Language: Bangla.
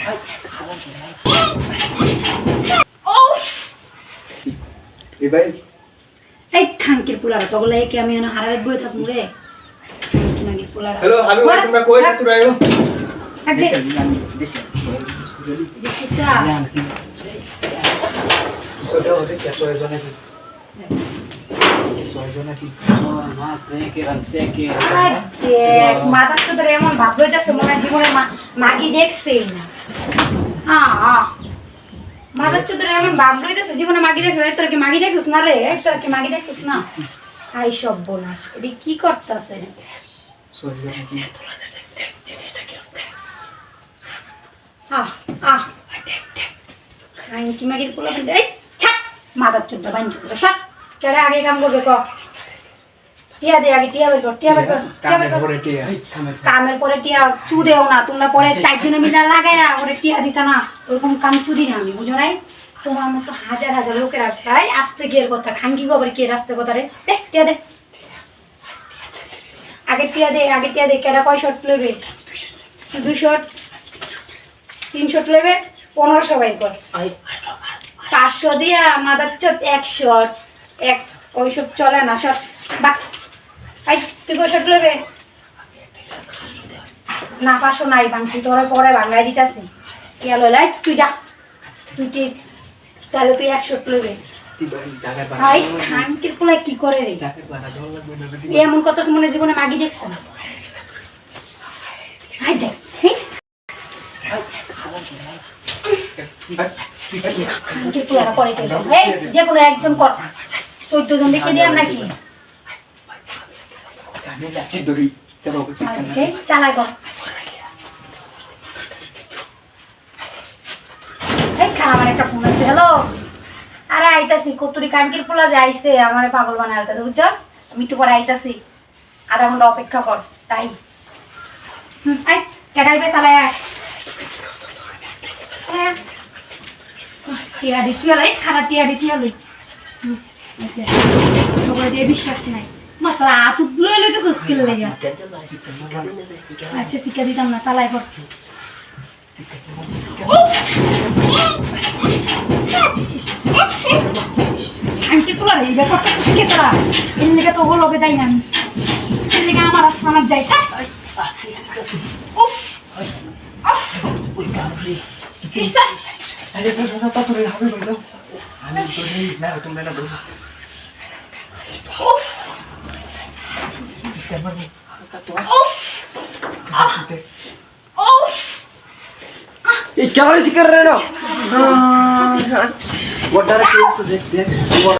এ ভাই এই খানকির পোলারা তো গুলা একে আমি এনে হারারে বই থাকমু রে খানকি পোলারা হ্যালো আমি ভাই তোমরা কই না তোমরা আইও দেখ দেখটা ছোট হতে কি প্রয়োজনে কি প্রয়োজনে কি না সেকে দেখ মাথা তো তোর এমন ভাব লইতাছে মনে হয় জীবনে মাগি দেখছেই না মাদার চোদরে এমন ভাব লইতেছে জীবনে মাগি দেখছিস তোর কি মাগি দেখছিস না রে তোর কি মাগি দেখছিস না আই সব বলাস এডি কি করতাছে আই কি মাগি পোলা এই ছাক মাদার চোদরা বাইন চোদরা সব কেডা আগে কাম করবে ক টিয়া দে আগে টিয়া বের কর কামের পরে টিয়া চু দেও না তোমরা পরে 4 দিনে মিলা লাগায়া পরে টিয়া দিতা না ওরকম কাম চুদি না আমি বুঝো নাই তোমার মতো হাজার হাজার লোকের আসছে আসতে গিয়ে কথা খানকি গোবর কে রাস্তে কথা রে দেখ টিয়া দে আগে টিয়া দে কেডা কয় শট লইবে 2 শট 3 শট লইবে 1500 বাইর কর 500 দিয়া মাদার চোদ 1 শট এক ওই সব চলে না শট বাক আই তুই কয় শট লইবে না 500 নাই বাংতি তোরে পরে বাংলাই দিতাছি কি আলো লাই তুই যা তুই ঠিক তাহলে তুই 1 শট লইবে ভাই খানকির পোলা কি করে রে এমন কথা মনে জীবনে মাগি দেখছ না আই দেখ খানকির পোলা পরে কে এই যে কোনো একজন কর 14 জন দেখে দিলাম নাকি আমি লাকি দড়ি চলো চালাই কর এই খাবার একটা ফোন আছে হ্যালো আরে আইতাছি কতরি কানকির পোলা যে আইছে আমারে পাগল বানায় আইতাছে বুঝছস আমি একটু পরে আইতাছি আধা ঘন্টা অপেক্ষা কর তাই আই কেডাইবে চালাই আয় টিয়া দিচ্ছি হলে খারাপ টিয়া দিচ্ছি হলে সবাই দিয়ে বিশ্বাস নাই মাত্র আত লই লইতেছ স্কিল লাগে আচ্ছা শিক্ষা দিতাম না চালাই কর আন্টি তোরা এই ব্যাপারটা শিখে তোরা এর লেগে তো ওগুলো লগে যাই না আমি এর লেগে আমার আস্তানার যাই উফ ওই কামড়ে কিসা আরে তো তোরে হবে বলো আমি তোরে না তুমি না বলো উফ কেমন উফ উফ ये क्या कर रहे हो? वो डर के देख